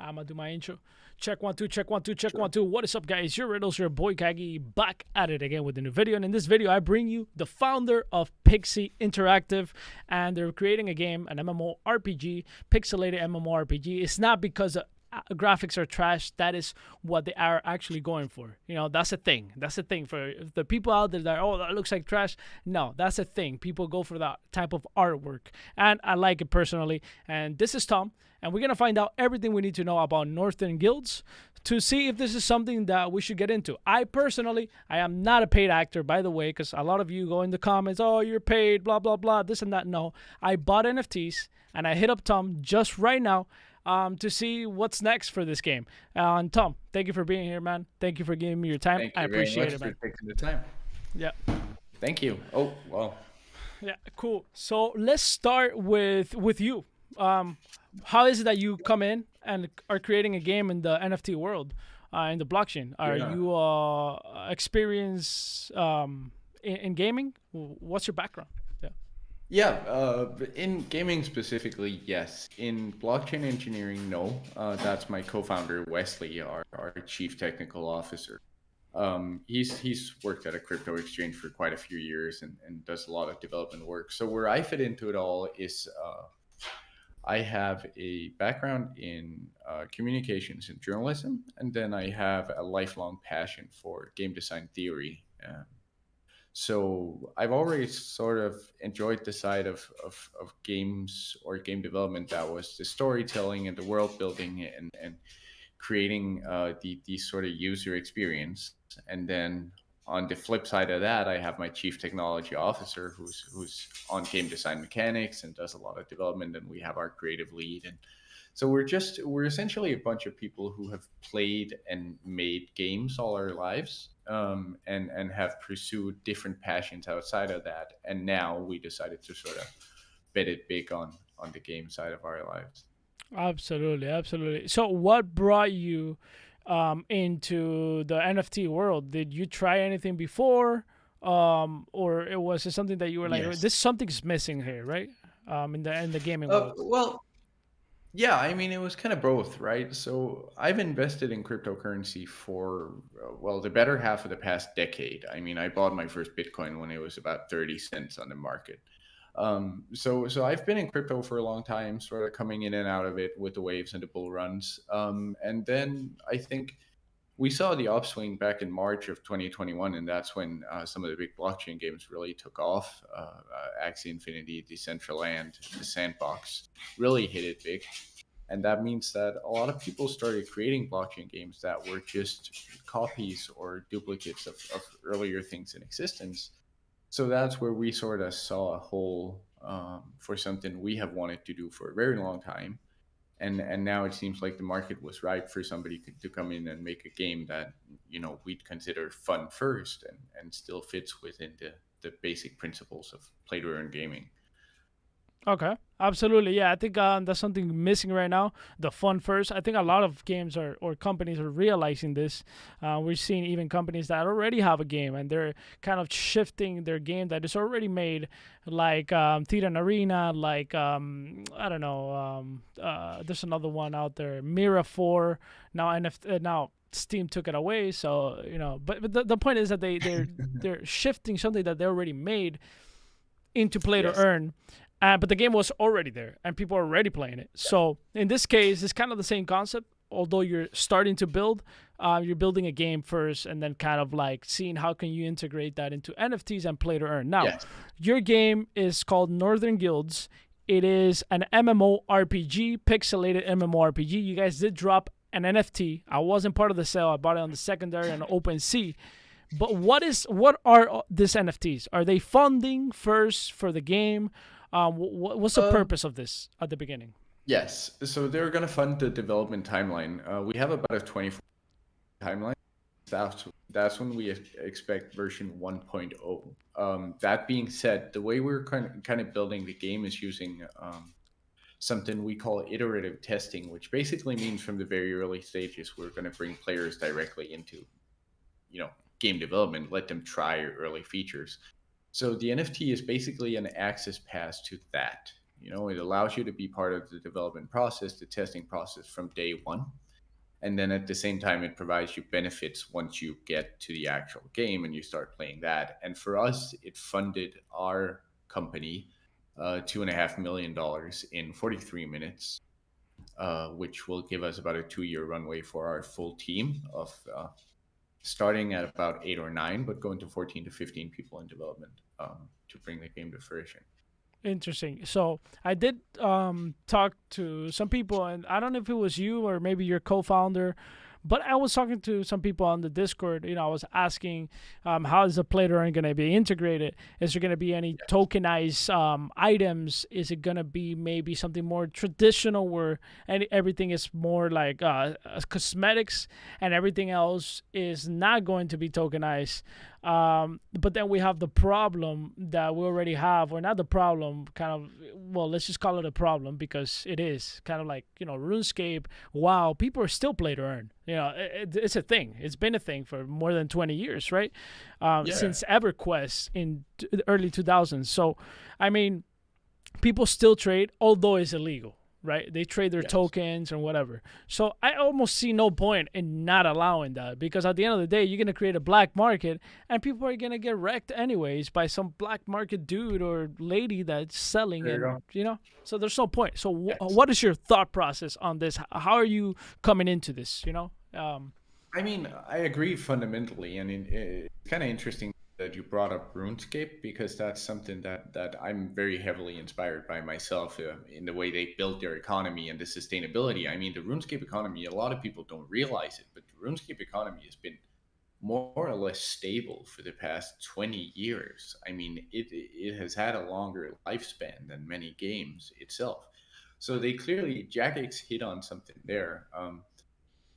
I'm gonna do my intro. Check one, two, check one, two, check one, two. What is up, guys? Your riddles, your boy Kagi, back at it again with a new video. And in this video, I bring you the founder of Pixie Interactive, and they're creating a game, an MMORPG, pixelated MMORPG. It's not because the graphics are trash. That is what they are actually going for. You know, that's a thing. That's a thing for the people out there that, oh, that looks like trash. No, that's a thing. People go for that type of artwork, and I like it personally. And this is Tom, and we're gonna find out everything we need to know about Northern Guilds to see if this is something that we should get into. I personally, I am not a paid actor, by the way, because a lot of you go in the comments, oh, you're paid, blah blah blah, this and that. No, I bought NFTs, and I hit up Tom just right now to see what's next for this game. And Tom, thank you for being here, man. Thank you for giving me your time. Thank I you very appreciate much it, for man. taking the time. Yeah. Thank you. Oh, well, Yeah, cool. So let's start with you. How is it that you come in and are creating a game in the NFT world, in the blockchain? Are yeah. you experienced in gaming? What's your background? Yeah. Yeah, in gaming specifically, yes. In blockchain engineering, no. That's my co-founder, Wesley, our chief technical officer. He's worked at a crypto exchange for quite a few years and does a lot of development work. So where I fit into it all is I have a background in communications and journalism, and then I have a lifelong passion for game design theory. So I've always sort of enjoyed the side of games or game development that was the storytelling and the world building and creating the sort of user experience. And then on the flip side of that, I have my chief technology officer who's on game design mechanics and does a lot of development, and we have our creative lead. And so we're essentially a bunch of people who have played and made games all our lives, and have pursued different passions outside of that. And now we decided to sort of bet it big on the game side of our lives. Absolutely, absolutely. So, what brought you into the NFT world? Did you try anything before, or it was it something that you were like, Yes. this something's missing here, right? In the gaming world. Well, yeah, I mean, it was kind of both, right? So I've invested in cryptocurrency for, well, the better half of the past decade. I mean, I bought my first Bitcoin when it was about 30 cents on the market. So I've been in crypto for a long time, sort of coming in and out of it with the waves and the bull runs. And then I think we saw the upswing back in March of 2021, and that's when some of the big blockchain games really took off. Axie Infinity, Decentraland, the Sandbox really hit it big. And that means that a lot of people started creating blockchain games that were just copies or duplicates of earlier things in existence. So that's where we sort of saw a hole for something we have wanted to do for a very long time. And now it seems like the market was ripe for somebody to come in and make a game that we'd consider fun first and still fits within the basic principles of play to earn gaming. Okay, absolutely. Yeah, I think that's something missing right now. The fun first. I think a lot of games or companies are realizing this. We're seeing even companies that already have a game and they're kind of shifting their game that is already made, like Theater and Arena, like I don't know. There's another one out there, Mira 4. Now now Steam took it away, so But the point is that they're shifting something that they already made into play to Yes. earn. But the game was already there and people are already playing it. So in this case, it's kind of the same concept. Although you're starting to build, you're building a game first and then kind of like seeing how can you integrate that into NFTs and play to earn. Now, Yes. your game is called Northern Guilds. It is an MMORPG, pixelated MMORPG. You guys did drop an NFT. I wasn't part of the sale. I bought it on the secondary on OpenSea. But what are these NFTs? Are they funding first for the game? What's the Um, purpose of this at the beginning? yes. So they're going to fund the development timeline. We have about a 24 timeline. That's when we expect version 1.0. That being said, the way we're kind of building the game is using something we call iterative testing, which basically means from the very early stages, we're going to bring players directly into, game development, let them try early features. So the NFT is basically an access pass to that. It allows you to be part of the development process, the testing process from day one. And then at the same time, it provides you benefits once you get to the actual game and you start playing that. And for us, it funded our company $2.5 million in 43 minutes, which will give us about a 2 year runway for our full team of starting at about 8 or 9, but going to 14 to 15 people in development to bring the game to fruition. Interesting. So I did talk to some people, and I don't know if it was you or maybe your co-founder, but I was talking to some people on the Discord. I was asking, how is the play to earn going to be integrated? Is there going to be any tokenized items? Is it going to be maybe something more traditional where everything is more like cosmetics and everything else is not going to be tokenized? But then we have the problem that we already have, or not the problem, kind of, well, let's just call it a problem because it is kind of like, RuneScape. Wow, people are still play to earn. It's a thing. It's been a thing for more than 20 years, right? Yeah. Since EverQuest in the early 2000s. So, I mean, people still trade, although it's illegal, right? They trade their Yes. tokens and whatever. So I almost see no point in not allowing that, because at the end of the day, you're gonna create a black market, and people are gonna get wrecked anyways by some black market dude or lady that's selling, There you and go. so there's no point. So Yes. what is your thought process on this? How are you coming into this? I mean, I agree fundamentally, and it's kind of interesting that you brought up RuneScape because that's something that I'm very heavily inspired by myself in the way they built their economy and the sustainability. I mean, the RuneScape economy, a lot of people don't realize it, but the RuneScape economy has been more or less stable for the past 20 years. I mean, it has had a longer lifespan than many games itself. So they clearly, Jagex hit on something there.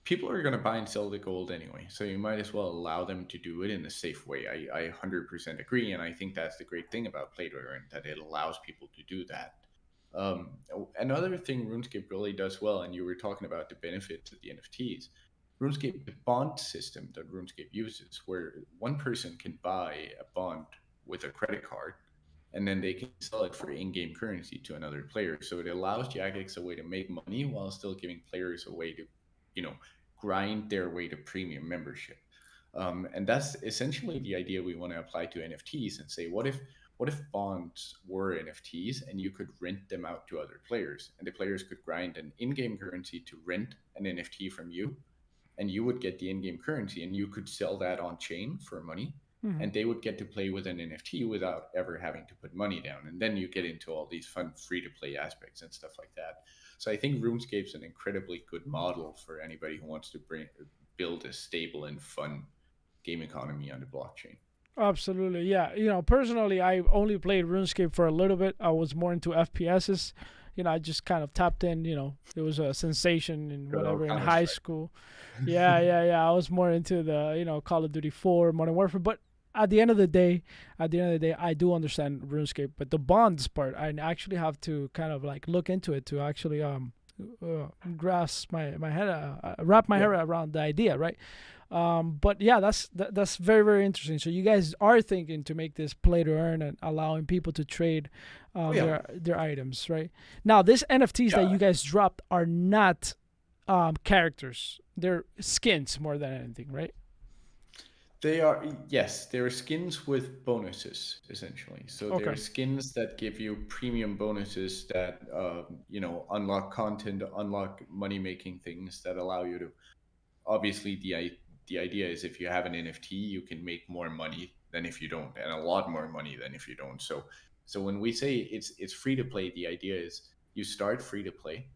People are going to buy and sell the gold anyway, so you might as well allow them to do it in a safe way. I 100% agree, and I think that's the great thing about play to earn, that it allows people to do that. um, Another thing RuneScape really does well, and you were talking about the benefits of the NFTs. RuneScape, the bond system that RuneScape uses, where one person can buy a bond with a credit card, and then they can sell it for in-game currency to another player. So it allows Jagex a way to make money while still giving players a way to, you know, grind their way to premium membership. And that's essentially the idea we want to apply to NFTs and say, what if bonds were NFTs and you could rent them out to other players, and the players could grind an in-game currency to rent an NFT from you, and you would get the in-game currency and you could sell that on chain for money, Mhm. and they would get to play with an NFT without ever having to put money down. And then you get into all these fun free to play aspects and stuff like that. So I think RuneScape's an incredibly good model for anybody who wants to build a stable and fun game economy on the blockchain. Absolutely, yeah. Personally, I only played RuneScape for a little bit. I was more into FPSs. I just kind of tapped in. It was a sensation and Good old whatever in Counter high Strike. school. Yeah, yeah, yeah. I was more into the Call of Duty 4, Modern Warfare. But at the end of the day, I do understand RuneScape. But the bonds part, I actually have to kind of like look into it to actually grasp my head, wrap my Yeah. head around the idea, right? But yeah, that's very very interesting. So you guys are thinking to make this play to earn and allowing people to trade Oh yeah. their items, right? Now, these NFTs that Yeah. you guys dropped are not characters; they're skins more than anything, right? They are, yes, they're skins with bonuses essentially. So Okay. they're skins that give you premium bonuses that unlock content, unlock money making things that allow you to, obviously the idea is if you have an NFT, you can make more money than if you don't, and a lot more money than if you don't. So when we say it's free to play, the idea is you start free to play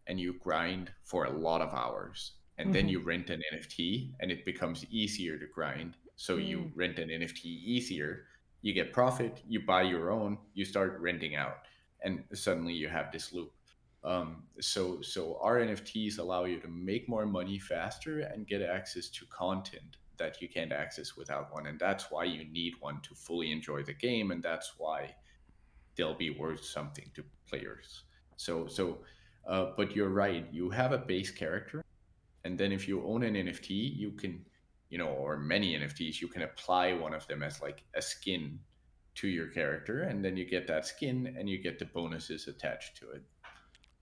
and you grind for a lot of hours, and then Mm-hmm. you rent an NFT and it becomes easier to grind. So you Mm. rent an NFT easier, you get profit, you buy your own, you start renting out, and suddenly you have this loop. So our NFTs allow you to make more money faster and get access to content that you can't access without one, and that's why you need one to fully enjoy the game, and that's why they'll be worth something to players. But you're right. You have a base character, and then if you own an NFT, you can, or many NFTs, you can apply one of them as like a skin to your character, and then you get that skin and you get the bonuses attached to it.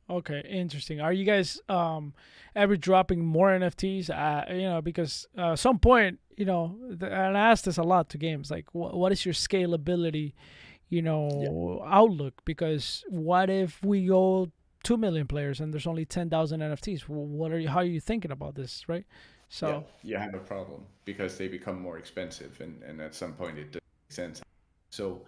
Okay, interesting. Are you guys ever dropping more NFTs? Because some point, and I ask this a lot to games, like what is your scalability, Yeah, outlook? Because what if we go 2 million players and there's only 10,000 NFTs? What are you? How are you thinking about this, right? yeah, So, you have a problem because they become more expensive, and at some point it doesn't make sense. So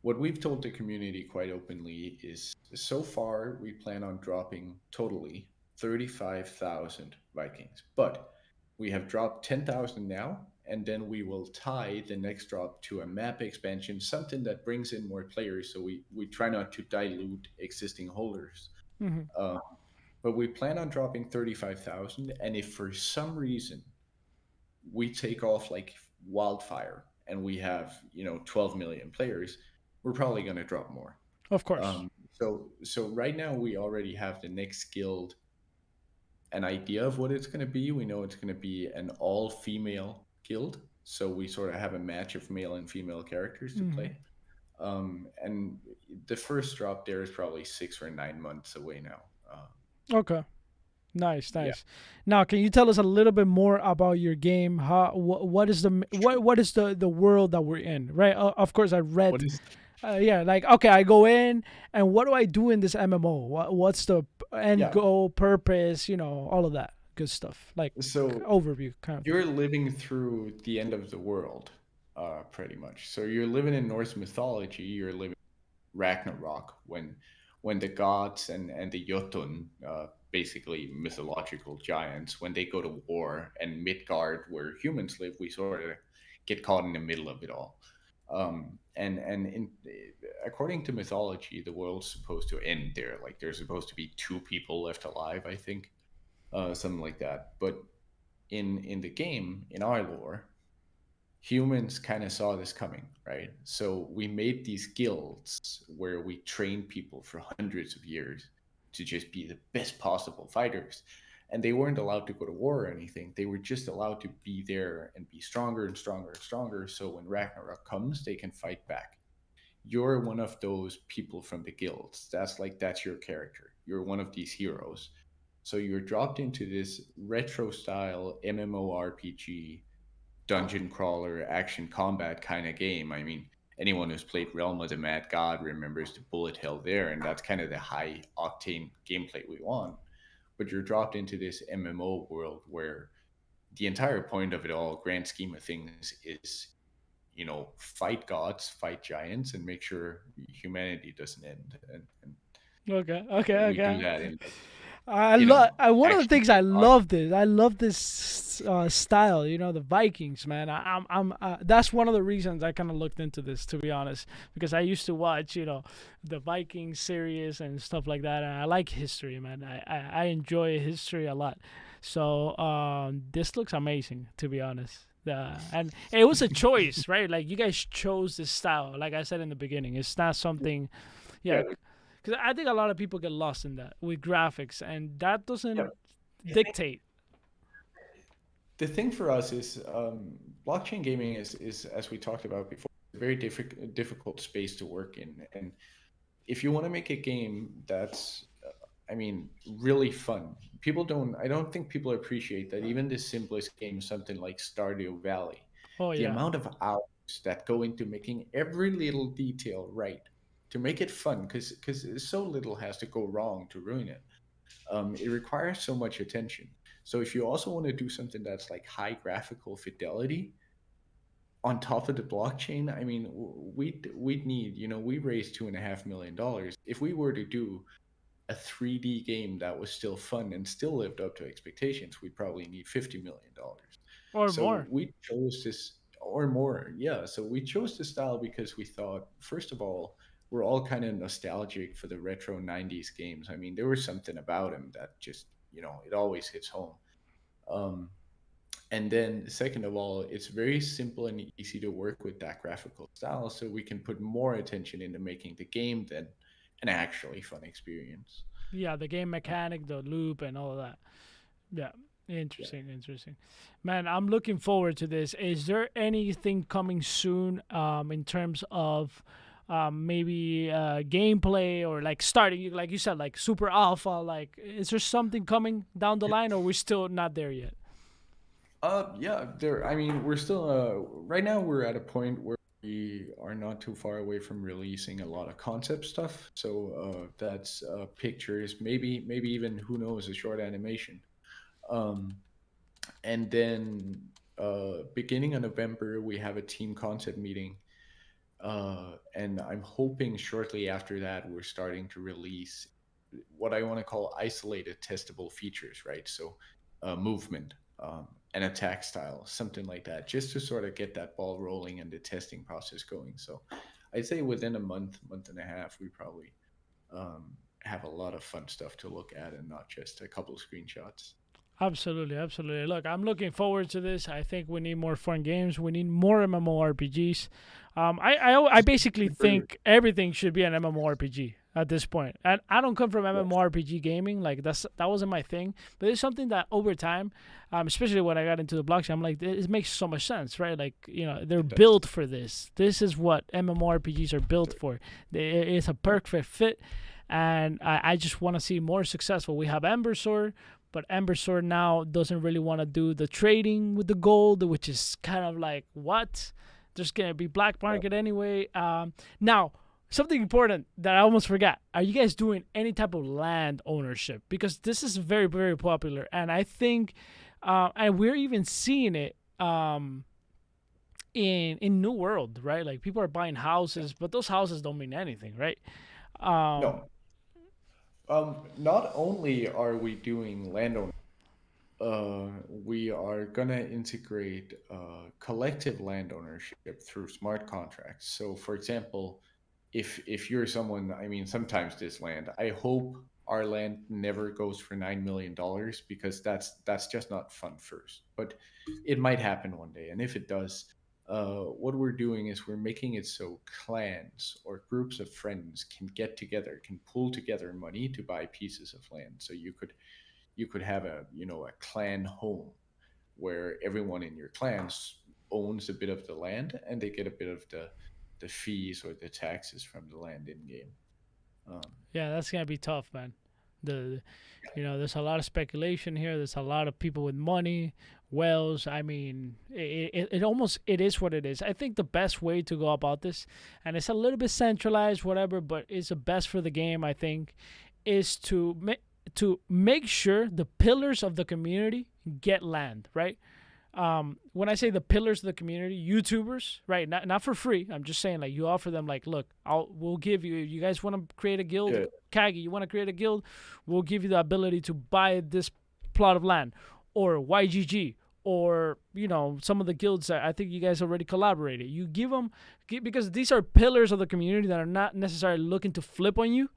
what we've told the community quite openly is so far we plan on dropping totally 35,000 Vikings, but we have dropped 10,000 now, and then we will tie the next drop to a map expansion, something that brings in more players. So we try not to dilute existing holders. mhm. Uh, but we plan on dropping 35,000. And if for some reason we take off like wildfire and we have 12 million players, we're probably going to drop more. Of course. So right now we already have the next guild an idea of what it's going to be. We know it's going to be an all female guild, so we sort of have a match of male and female characters to Hmm. play. And the first drop there is probably 6 or 9 months away now. Okay. Nice, Yeah, nice. Now, can you tell us a little bit more about your game? How what is the sure. what is the world that we're in? Right. Of course, I What read. is Yeah, like okay, I go in and what do I do in this MMO? What's the end yeah? goal, purpose? All of that good stuff. Like So overview kind of thing. you're living through the end of the world, pretty much. So you're living in Norse mythology. You're living Ragnarok when the gods and the Jotun, basically mythological giants, when they go to war, and Midgard, where humans live, we sort of get caught in the middle of it all. According to mythology, the world's supposed to end there. Like there's supposed to be two people left alive, I think, something like that. But in the game, in our lore, humans kind of saw this coming, right? So we made these guilds where we trained people for hundreds of years to just be the best possible fighters. And they weren't allowed to go to war or anything. They were just allowed to be there and be stronger and stronger and stronger. So when Ragnarok comes, they can fight back. You're one of those people from the guilds. That's your character. You're one of these heroes. So you're dropped into this retro style MMORPG dungeon crawler action combat kind of game. I mean, anyone who's played Realm of the Mad God remembers the bullet hell there, and that's kind of the high octane gameplay we want. But you're dropped into this MMO world where the entire point of it all, grand scheme of things, is fight gods, fight giants, and make sure humanity doesn't end. Okay, okay, And we do okay. that in like I love. One of the action things I packed. love this. I love this style. The Vikings, man. I'm. That's one of the reasons I kind of looked into this, to be honest, because I used to watch, the Viking series and stuff like that, and I like history, man. I enjoy history a lot. So this looks amazing, to be honest. And it was a choice, right? Like you guys chose this style. Like I said in the beginning, it's not something, yeah, Yeah, because I think a lot of people get lost in that with graphics, and that yeah. doesn't dictate. The thing for us is blockchain gaming is as we talked about before, a very difficult space to work in. And if you want to make a game that's I mean, really fun. I don't think people appreciate that even the simplest game, something like Stardew Valley, Oh the yeah, amount of hours that go into making every little detail right to make it fun, because so little has to go wrong to ruin it. It requires so much attention. So if you also want to do something that's like high graphical fidelity on top of the blockchain, I mean, we'd need, we raised $2.5 million. If we were to do a 3D game that was still fun and still lived up to expectations, we'd probably need $50 million. or So more. we chose this or more. Yeah. So we chose this style because we thought, first of all, we're all kind of nostalgic for the retro 90s games. I mean, there was something about them that just, it always hits home. Um, and then, second of all, it's very simple and easy to work with that graphical style. So we can put more attention into making the game than an actually fun experience. Yeah, the game mechanic, the loop, and all of that. Yeah. Yeah. Interesting, interesting. Man, I'm looking forward to this. Is there anything coming soon in terms of maybe gameplay or like starting, like you said, like super alpha? Like, is there something coming down the line or we're still not there yet? Yeah, there. I mean, we're still right now. We're at a point where we are not too far away from releasing a lot of concept stuff. So that's pictures, maybe even who knows a short animation. Um, and then beginning of November, we have a team concept meeting, and I'm hoping shortly after that we're starting to release what I want to call isolated testable features, right? So, movement, an attack style, something like that, just to sort of get that ball rolling and the testing process going. So, I'd say within a month and a half, we probably have a lot of fun stuff to look at and not just a couple of screenshots. Absolutely, absolutely. Look, I'm looking forward to this. I think we need more fun games. We need more MMORPGs. I basically For think everything should be an MMORPG at this point. And I don't come from yes, MMORPG gaming. Like that wasn't my thing. But it's something that over time, especially when I got into the blockchain, I'm like, it makes so much sense, right? Like they're it does. built for this. This is what MMORPGs are built for. It's a perfect fit, and I just want to see more successful. We have Ember Sword, but Ember Sword now doesn't really want to do the trading with the gold, which is kind of like what? There's gonna be black Yeah. market anyway. Now, something important that I almost forgot: are you guys doing any type of land ownership? Because this is very very popular, and I think, and we're even seeing it. In New World, right? Like people are buying houses, but those houses don't mean anything, right? Um, No. Not only are we doing landowner, we are gonna integrate collective land ownership through smart contracts. So, for example, if you're someone, I mean, sometimes this land, I hope our land never goes for $9 million because that's just not fun first. But it might happen one day, and if it does, what we're doing is we're making it so clans or groups of friends can get together, can pool together money to buy pieces of land. So you could have a clan home where everyone in your clans owns a bit of the land and they get a bit of the fees or the taxes from the land in game. Um, yeah, that's gonna be tough, man. The there's a lot of speculation here. There's a lot of people with money, wells. I mean, it almost it is what it is. I think the best way to go about this, and it's a little bit centralized, whatever, but it's the best for the game. I think, is to make sure the pillars of the community get land, right? When I say the pillars of the community, YouTubers, right? Not for free. I'm just saying, like, you offer them, like, look, we'll give you. You guys want to create a guild, yeah, Kagi? You want to create a guild? We'll give you the ability to buy this plot of land, or YGG, or some of the guilds that I think you guys already collaborated. You give them because these are pillars of the community that are not necessarily looking to flip on you,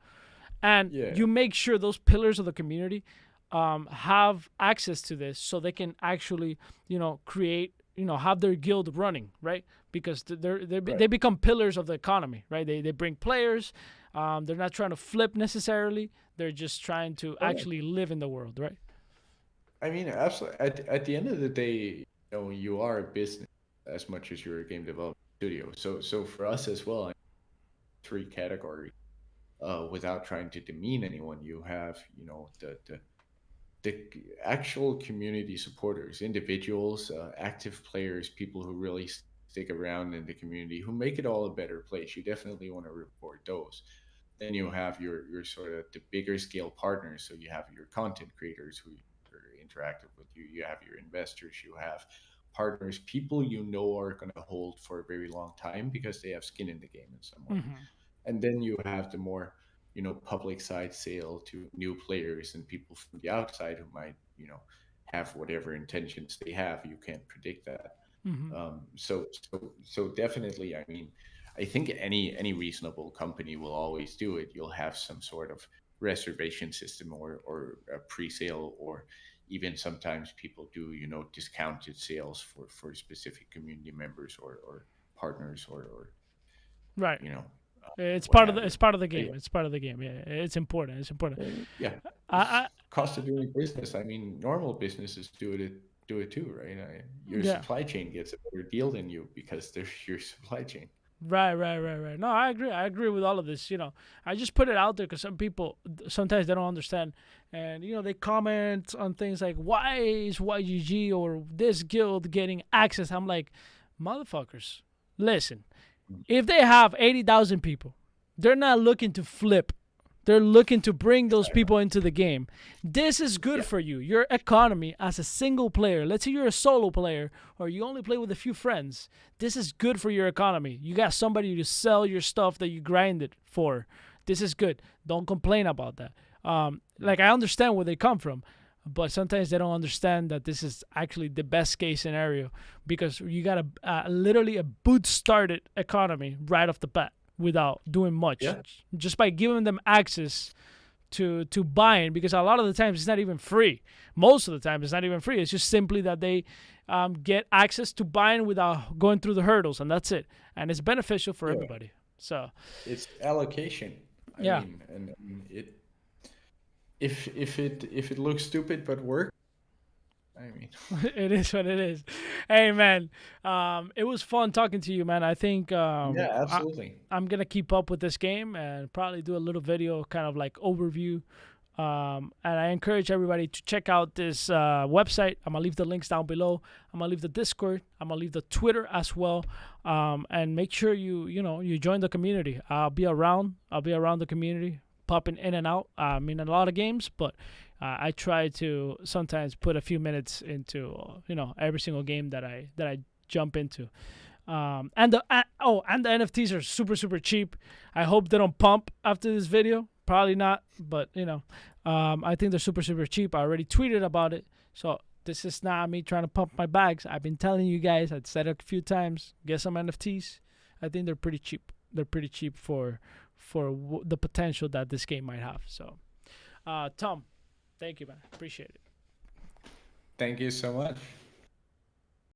and yeah, you make sure those pillars of the community have access to this so they can actually create have their guild running, right? Because right. they become pillars of the economy, right? They bring players. They're not trying to flip necessarily. They're just trying to Oh, yeah. actually live in the world, right? I mean, absolutely. At the end of the day, you are a business as much as you're a game development studio. So for us as well, three categories. Without trying to demean anyone, you have the actual community supporters, individuals, active players, people who really stick around in the community, who make it all a better place. You definitely want to reward those. Then you have your sort of the bigger scale partners. So you have your content creators who are interactive with you. You have your investors. You have partners, people are going to hold for a very long time because they have skin in the game in some way. Mm-hmm. And then you have the more public side sale to new players and people from the outside who might have whatever intentions they have. You can't predict that. Mm-hmm. So definitely, I mean, I think any reasonable company will always do it. You'll have some sort of reservation system or a pre-sale, or even sometimes people do discounted sales for specific community members or partners or Right. you know It's what part of have the you. it's part of the But game. It's part of the game. Yeah, it's important. It's important. yeah, I, I cost of doing business. I mean, normal businesses do it too, right? Your Yeah. supply chain gets a better deal than you because they're your supply chain. Right. No, I agree. I agree with all of this. I just put it out there because some people sometimes they don't understand, and they comment on things like, "Why is YGG or this guild getting access?" I'm like, motherfuckers, listen. If they have 80,000 people, they're not looking to flip. They're looking to bring those people into the game. This is good Yeah. for you. Your economy as a single player. Let's say you're a solo player or you only play with a few friends. This is good for your economy. You got somebody to sell your stuff that you grinded for. This is good. Don't complain about that. Like, I understand where they come from, but sometimes they don't understand that this is actually the best case scenario because you got literally a boot started economy right off the bat without doing much, Yeah. just by giving them access to buying, because a lot of the times it's not even free. Most of the time it's not even free. It's just simply that they get access to buying without going through the hurdles, and that's it. And it's beneficial for Yeah. everybody. So It's allocation. I yeah. mean, and it if it looks stupid but works, I mean, It is what it is. Hey man, it was fun talking to you, man. I think yeah, absolutely. I'm gonna keep up with this game and probably do a little video, kind of like overview. And I encourage everybody to check out this website. I'm gonna leave the links down below. I'm gonna leave the Discord. I'm gonna leave the Twitter as well. And make sure you join the community. I'll be around. I'll be around the community, popping in and out. I'm in a lot of games, but I try to sometimes put a few minutes into every single game that I jump into. And the NFTs are super cheap. I hope they don't pump after this video. Probably not, but I think they're super cheap. I already tweeted about it, so this is not me trying to pump my bags. I've been telling you guys. I've said it a few times. Get some NFTs. I think they're pretty cheap. They're pretty cheap for the potential that this game might have. So, Tom, thank you, man. Appreciate it. Thank you so much.